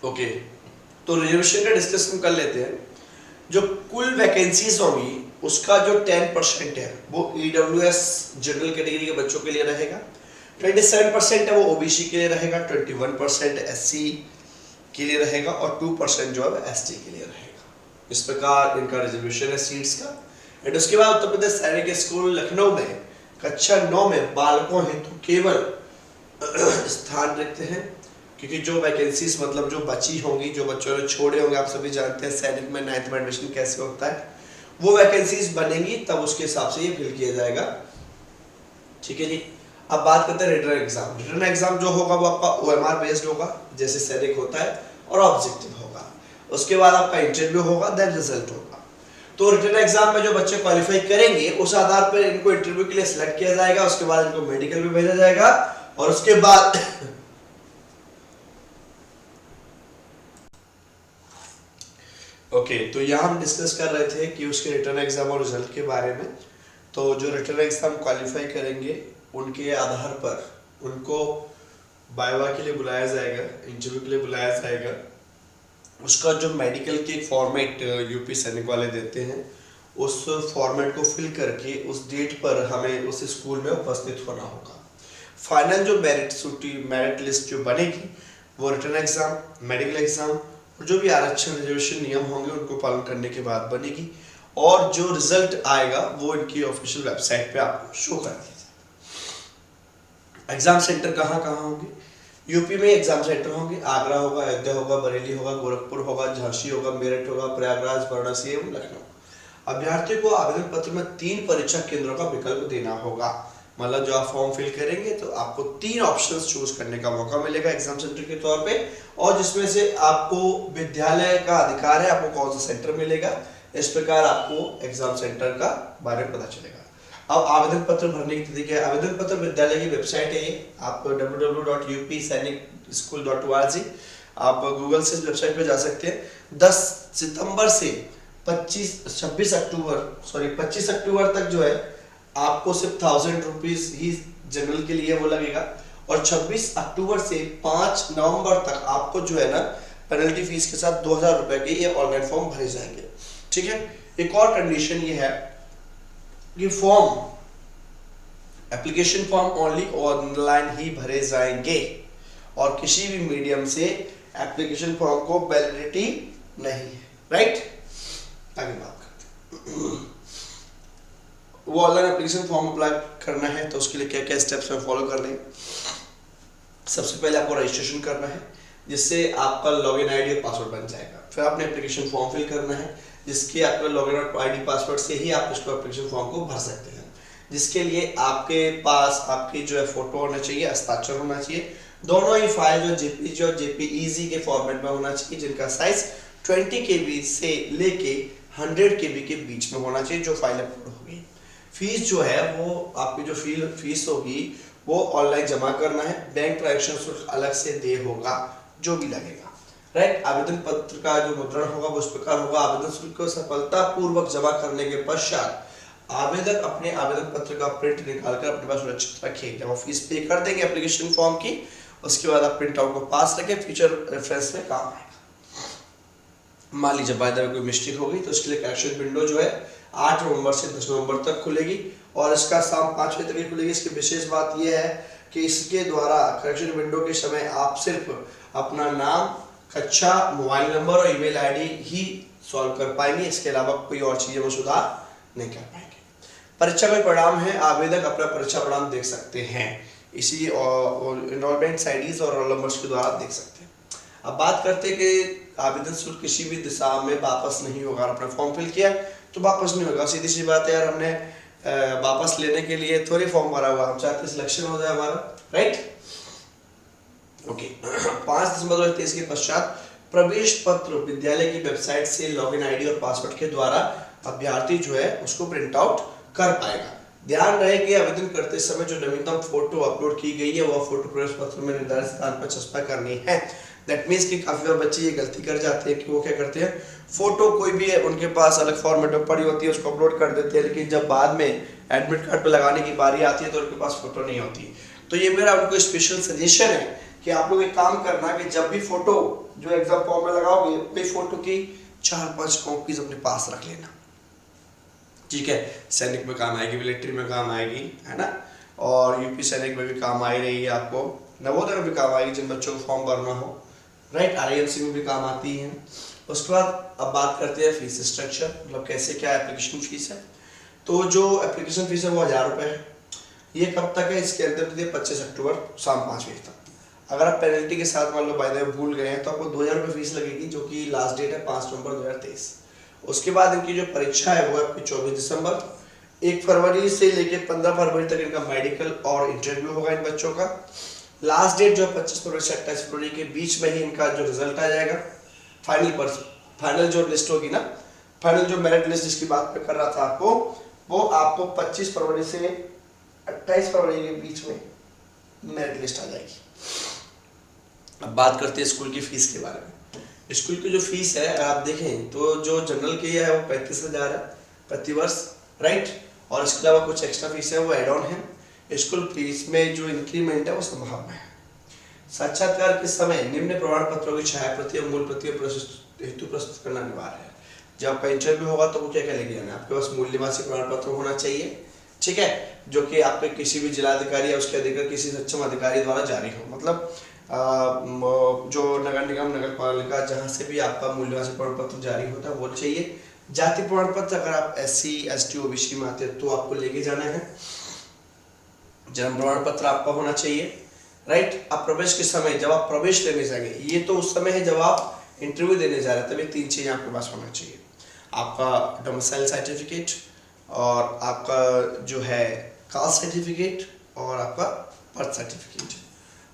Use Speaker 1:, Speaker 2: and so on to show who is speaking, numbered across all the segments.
Speaker 1: Okay, तो reservation का discussion कर लेते हैं। जो कुल वैकेंसीज होंगी उसका जो 10% है वो EWS जनरल कैटेगरी के बच्चों के लिए रहेगा, 27% है वो ओबीसी के लिए रहेगा, 21% SC के लिए रहेगा और 2% जो है ST के लिए रहेगा। इस प्रकार इनका रिजर्वेशन है सीट्स का। एंड उसके बाद उत्तर प्रदेश सैनिक स्कूल लखनऊ में कक्षा 9 में बालकों हेतु केवल स्थान रखते हैं, क्योंकि जो वैकेंसीज मतलब जो बची होंगी, जो बच्चों ने छोड़े होंगे, आप सभी जानते हैं सैनिक में 9th में एडमिशन कैसे होता है, वो वैकेंसीज बनेंगी तब उसके हिसाब से ये फिल किया जाएगा। ठीक है जी। अब बात करते हैं रिटन एग्जाम। रिटन एग्जाम जो होगा वो आपका OMR बेस्ड होगा जैसे सैनिक होता है और ऑब्जेक्टिव होगा। उसके बाद आपका इंटरव्यू होगा, देन रिजल्ट होगा। तो रिटन एग्जाम में जो बच्चे क्वालिफाई करेंगे उस आधार पर इनको इंटरव्यू के लिए सिलेक्ट किया जाएगा, उसके बाद इनको मेडिकल भी भेजा जाएगा और उसके बाद ओके, तो यहाँ हम डिस्कस कर रहे थे कि उसके रिटर्न एग्जाम और रिजल्ट के बारे में। तो जो रिटर्न एग्जाम क्वालिफाई करेंगे उनके आधार पर उनको वाइवा के लिए बुलाया जाएगा, इंटरव्यू के लिए बुलाया जाएगा। उसका जो मेडिकल के फॉर्मेट यूपी सैनिक वाले देते हैं, उस फॉर्मेट को फिल करके उस डेट पर हमें उस स्कूल में उपस्थित होना होगा। फाइनल जो मेरिट लिस्ट जो बनेगी वो रिटर्न एग्जाम, मेडिकल एग्जाम और जो भी आरक्षण रिजर्वेशन नियम होंगे उनको पालन करने के बाद बनेगी और जो रिजल्ट आएगा वो इनकी ऑफिशियल वेबसाइट पे आपको शो कर दिया जाएगा। एग्जाम सेंटर कहाँ कहाँ होंगे? यूपी में एग्जाम सेंटर होंगे, आगरा होगा, अयोध्या होगा, बरेली होगा, गोरखपुर होगा, झांसी होगा, मेरठ होगा, प्रयागराज, वाराणसी एवं लखनऊ। अभ्यर्थी को आवेदन पत्र में 3 परीक्षा केंद्रों का विकल्प देना होगा। मतलब जो आप फॉर्म फिल करेंगे तो आपको 3 ऑप्शंस चूज करने का मौका मिलेगा एग्जाम सेंटर के तौर पे, और जिसमें से आपको विद्यालय का अधिकार है आपको कौन सा सेंटर मिलेगा। इस प्रकार आपको एग्जाम सेंटर का बारे में पता चलेगा। अब आवेदन पत्र भरने की तिथि क्या है? आवेदन पत्र विद्यालय की वेबसाइट है ये, आप www.upsainicskool.org आप गूगल से इस वेबसाइट पे जा सकते हैं। 10 सितंबर से 25 अक्टूबर तक जो है आपको सिर्फ 1000 रुपीज ही जनरल के लिए वो लगेगा, और 26 अक्टूबर से 5 नवंबर तक आपको जो है ना पेनल्टी फीस के साथ 2000 रुपए के ये ऑनलाइन फॉर्म भरे जाएंगे। ठीक है। एक और कंडीशन ये है कि एप्लीकेशन फॉर्म ओनली ऑनलाइन ही भरे जाएंगे और किसी भी मीडियम से एप्लीकेशन फॉर्म को वैलिडिटी नहीं है। राइट, आगे बात करते हैं। वो ऑनलाइन एप्लीकेशन फॉर्म अप्लाई करना है तो उसके लिए क्या क्या स्टेप्स में फॉलो करने हैं? सबसे पहले आपको रजिस्ट्रेशन करना है जिससे आपका लॉगिन आईडी और पासवर्ड बन जाएगा। फिर आपने एप्लीकेशन फॉर्म फिल करना है जिसके आपका लॉगिन और आईडी पासवर्ड से ही आप इसको एप्लीकेशन फॉर्म को भर सकते हैं, जिसके लिए आपके पास आपकी जो है फोटो होना चाहिए, हस्ताक्षर होना चाहिए। दोनों ही फाइल जो जेपीजी और जेपीईजी के फॉर्मेट में होना चाहिए, जिनका साइज 20 KB से लेके 100 KB के बीच में होना चाहिए जो फाइल अपलोड होगी। फीस जो है वो आपकी जो फीस होगी वो ऑनलाइन जमा करना है, बैंक ट्रांजेक्शन शुल्क अलग से दे होगा जो भी लगेगा। राइट, आवेदन पत्र का जो मुद्रण होगा वो इस प्रकार होगा। आवेदन शुल्क को सफलतापूर्वक जमा करने के पश्चात आवेदक अपने आवेदन पत्र का प्रिंट निकालकर अपने पास सुरक्षित रखें। जब आप फीस पे कर देंगे एप्लीकेशन फॉर्म की, उसके बाद आप प्रिंट आउट को पास रखें, फ्यूचर रेफरेंस में काम आएगा। मान लीजिए बाय द वे कोई मिस्टेक हो गई तो उसके लिए करेक्शन विंडो जो है 8 नवंबर से 10 नवंबर तक खुलेगी और इसका शाम 5 बजे तक खुलेगी। इसकी विशेष बात यह है कि इसके द्वारा करेक्शन विंडो के समय आप सिर्फ अपना नाम, कक्षा, मोबाइल नंबर और ईमेल आईडी ही सॉल्व कर पाएंगे, इसके अलावा कोई और चीजें में सुधार नहीं कर पाएंगे। परीक्षा का परिणाम है, आवेदक अपना परीक्षा परिणाम देख सकते हैं, इसी एनरोलमेंट आईडीज और रोल नंबर्स के द्वारा देख सकते हैं। अब बात करते हैं कि आवेदन शुल्क किसी भी दिशा में वापस नहीं होगा। अपना फॉर्म फिल किया तो वापस नहीं होगा, सीधी सी बात है यार, हमने वापस लेने के लिए थोड़ी फॉर्म भरा हुआ, हम चाहते सिलेक्शन हो जाए हमारा। Right, okay. 5 दिसंबर 2023 के पश्चात प्रवेश पत्र विद्यालय की वेबसाइट से लॉगिन आईडी और पासवर्ड के द्वारा अभ्यर्थी जो है उसको प्रिंट आउट कर पाएगा। ध्यान रहे कि आवेदन करते समय जो नवीनतम फोटो अपलोड की गई है वह फोटो प्रवेश पत्र में निर्धारित स्थान पर चस्पा करनी है। दैट मीन्स कि काफी बार बच्चे ये गलती कर जाते हैं कि वो क्या करते हैं, फोटो कोई भी है उनके पास अलग फॉर्मेट में पड़ी होती है, उसको अपलोड कर देते हैं, लेकिन जब बाद में एडमिट कार्ड पे लगाने की बारी आती है तो उनके पास फोटो नहीं होती। तो ये मेरा उनको स्पेशल सजेशन है कि आप लोग एक काम करना कि जब भी फोटो जो एग्जाम फॉर्म में लगाओगे कोई फोटो की 4-5 कॉपीज अपने पास रख लेना, ठीक है। सैनिक में काम आएगी, मिलिट्री में काम आएगी, है ना, और यूपी सैनिक में भी काम आ ही रही है, आपको नवोदय में भी काम आएगी जिन बच्चों को फॉर्म भरना हो, राइट। RIMC में भी काम आती है। उसके बाद अब बात करते हैं फीस स्ट्रक्चर, मतलब कैसे क्या एप्लीकेशन फीस है। तो जो एप्लीकेशन फीस है वो 1000 रुपये है। ये कब तक है, इसके अंदर 25 अक्टूबर शाम 5 बजे तक। अगर आप पेनल्टी के साथ मान लो बाय द वे भूल गए हैं तो आपको 2000 रुपये फीस लगेगी, जो कि लास्ट डेट है 5 नवंबर 2023। उसके बाद इनकी जो परीक्षा है वो है आपकी 24 दिसंबर। 1 फरवरी से लेके 15 फरवरी तक इनका मेडिकल और इंटरव्यू होगा इन बच्चों का। लास्ट डेट जो है 25 फरवरी से 28 फरवरी के बीच में ही इनका जो रिजल्ट आ जाएगा। फाइनल जो लिस्ट होगी ना, फाइनल जो मेरिट लिस्ट जिसकी बात मैं कर रहा था आपको, वो आपको 25 फरवरी से 28 फरवरी के बीच में मेरिट लिस्ट आ जाएगी। अब बात करते हैं स्कूल की फीस के बारे में। स्कूल की जो फीस है अगर आप देखें तो जो जनरल की है वो 35,000 है प्रति वर्ष, राइट। और इसके अलावा कुछ एक्स्ट्रा फीस है वो एड ऑन है। स्कूल फीस में जो इंक्रीमेंट है वो संभावना है। साक्षात्कार के समय निम्न प्रमाण पत्रों की छाया प्रति मूल प्रति हेतु प्रस्तुत करना अनिवार्य है। जब आपका इंटरव्यू होगा तो वो क्या क्या लेके जाना है, आपके पास मूल निवासी प्रमाण पत्र होना चाहिए, ठीक है, जो कि आपके किसी भी जिलाधिकारी या उसके अधिकार किसी सक्षम अधिकारी द्वारा जारी हो। मतलब जो नगर निगम नगर पालिका जहाँ से भी आपका मूल निवासी प्रमाण पत्र जारी होता है वो चाहिए। जाति प्रमाण पत्र अगर आप SC ST OBC में आते हैं तो आपको लेके जाना है। जन्म प्रमाण पत्र आपका होना चाहिए, राइट। अब प्रवेश के समय जब आप प्रवेश लेने जाएंगे, ये तो उस समय है जब आप इंटरव्यू देने जा रहे हैं, तभी 3 चीजें आपके पास होना चाहिए। आपका डोमिसाइल सर्टिफिकेट और आपका जो है कास्ट सर्टिफिकेट और आपका बर्थ सर्टिफिकेट।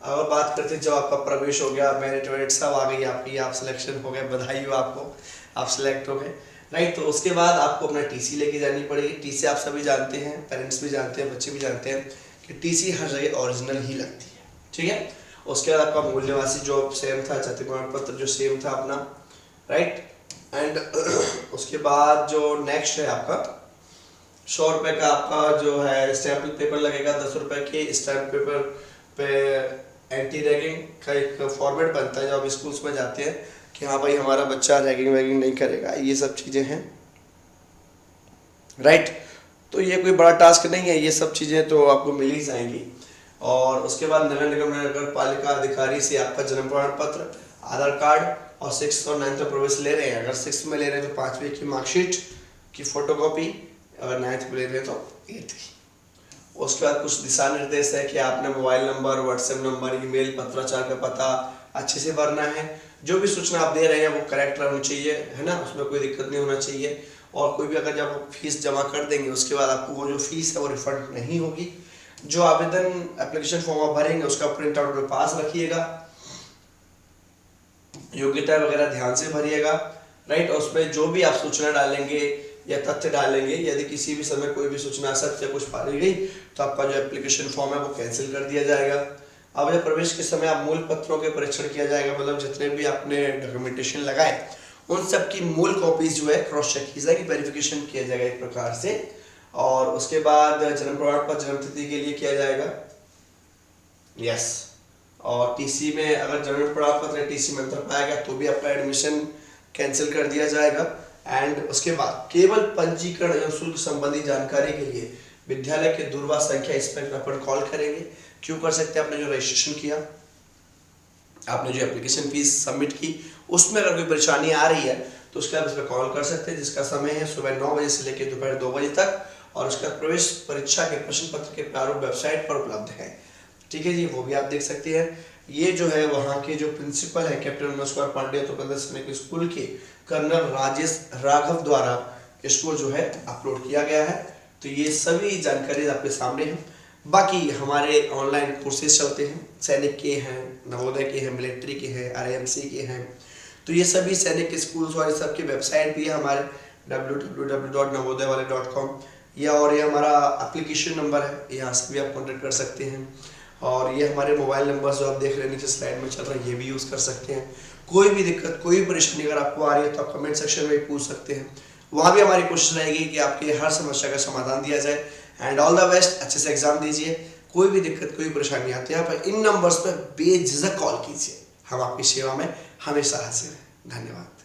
Speaker 1: अगर बात करते हैं जब आपका प्रवेश हो गया, मेरिट वेरिट सब आ गई आपकी, आप सिलेक्शन हो गए, बधाई हो आपको, आप सिलेक्ट हो गए, राइट। तो उसके बाद आपको अपना TC लेके जानी पड़ेगी। TC आप सभी जानते हैं, पेरेंट्स भी जानते हैं, बच्चे भी जानते हैं कि TC हर जगह ओरिजिनल ही लगती है, ठीक है। उसके बाद आपका मूल निवासी जो सेम था, जाति प्रमाण पत्र जो सेम था अपना, राइट। एंड उसके बाद जो नेक्स्ट है आपका 100 रुपये का आपका जो है स्टैम्प पेपर लगेगा। 10 रुपये के स्टैम्प पेपर पे एंटी रैगिंग का एक फॉर्मेट बनता है जब आप स्कूल्स में जाते हैं कि हाँ भाई हमारा बच्चा रैगिंग वैगिंग नहीं करेगा, ये सब चीज़ें हैं, राइट। तो ये कोई बड़ा टास्क नहीं है, ये सब चीज़ें तो आपको मिल ही जाएंगी। और उसके बाद नगर निगम नगर पालिका अधिकारी से आपका जन्म प्रमाण पत्र, आधार कार्ड और 6th और 9th में प्रवेश ले रहे हैं। अगर 6th में ले रहे हैं तो 5वीं की मार्कशीट की फोटोकॉपी, अगर 9th में ले रहे हैं तो 8th की। उसके बाद कुछ दिशा निर्देश है कि आपने mobile number, WhatsApp number, email, पत्राचार का पता अच्छे से भरना है। जो भी सूचना आप दे रहे हैं वो करेक्ट रहनी चाहिए, है ना, उसमें कोई दिक्कत नहीं होना चाहिए। और कोई भी अगर जब आप फीस जमा कर देंगे उसके बाद आपको वो जो फीस है वो रिफंड नहीं होगी। जो आवेदन एप्लीकेशन फॉर्म आप भरेंगे उसका प्रिंट आउट अपने पास रखिएगा, योग्यता वगैरह ध्यान से भरिएगा, राइट। और उसमें जो भी आप सूचना डालेंगे या तथ्य डालेंगे, यदि किसी भी समय कोई भी सूचना असत्य कुछ पाई गई तो आपका जो एप्लीकेशन फॉर्म है वो कैंसिल कर दिया जाएगा। अब जब प्रवेश के समय आप मूल पत्रों के परीक्षण किया जाएगा, मतलब जितने भी आपने डॉक्यूमेंटेशन लगाए उन सब की मूल कॉपीज जो है क्रॉस चेक की जाएगी, वेरिफिकेशन किया जाएगा एक प्रकार से। और उसके बाद जन्म प्रमाण पत्र जन्म तिथि के लिए किया जाएगा, यस। और TC में अगर जन्म प्रमाण पत्र TC में अंतर पाया गया तो भी आपका एडमिशन कैंसिल कर दिया जाएगा। एंड उसके बाद केवल पंजीकरण एवं शुल्क संबंधी जानकारी के लिए विद्यालय के दूरभाष संख्या इस पर अपन कॉल करेंगे। क्यों कर सकते हैं, आपने जो रजिस्ट्रेशन किया, आपने जो एप्लीकेशन फीस सबमिट की, उसमें अगर कोई परेशानी आ रही है तो उसके आप इस पर कॉल कर सकते हैं, जिसका समय है सुबह 9 बजे से लेकर दोपहर 2 बजे तक। और उसका प्रवेश परीक्षा के प्रश्न पत्र के प्रारूप वेबसाइट पर उपलब्ध है, ठीक है जी, वो भी आप देख सकते हैं। ये जो है वहाँ के जो प्रिंसिपल है कैप्टन मनोज कुमार पांडे तो सैनिक स्कूल के कर्नल राजेश राघव द्वारा स्कूल जो है अपलोड किया गया है। तो ये सभी जानकारी आपके सामने है। बाकी हमारे ऑनलाइन कोर्सेज चलते हैं, सैनिक के हैं, नवोदय के हैं, मिलिट्री के हैं, RIMC के हैं। तो ये सभी सैनिक स्कूल्स वाले सबकी वेबसाइट भी है हमारे www.navodayawale.com या, और ये हमारा एप्लीकेशन नंबर है, यहाँ से भी आप कॉन्टेक्ट कर सकते हैं। और ये हमारे मोबाइल नंबर जो आप देख रहे हैं नीचे स्लाइड में चल रहा है, ये भी यूज़ कर सकते हैं। कोई भी दिक्कत, कोई भी परेशानी अगर आपको आ रही है तो आप कमेंट सेक्शन में पूछ सकते हैं, वहाँ भी हमारी कोशिश रहेगी कि आपके हर समस्या का समाधान दिया जाए। एंड ऑल द बेस्ट, अच्छे से एग्जाम दीजिए। कोई भी दिक्कत कोई परेशानी आती है आप इन नंबर्स पर बेझिझक कॉल कीजिए, हम आपकी सेवा में हमेशा हाजिर हैं। धन्यवाद।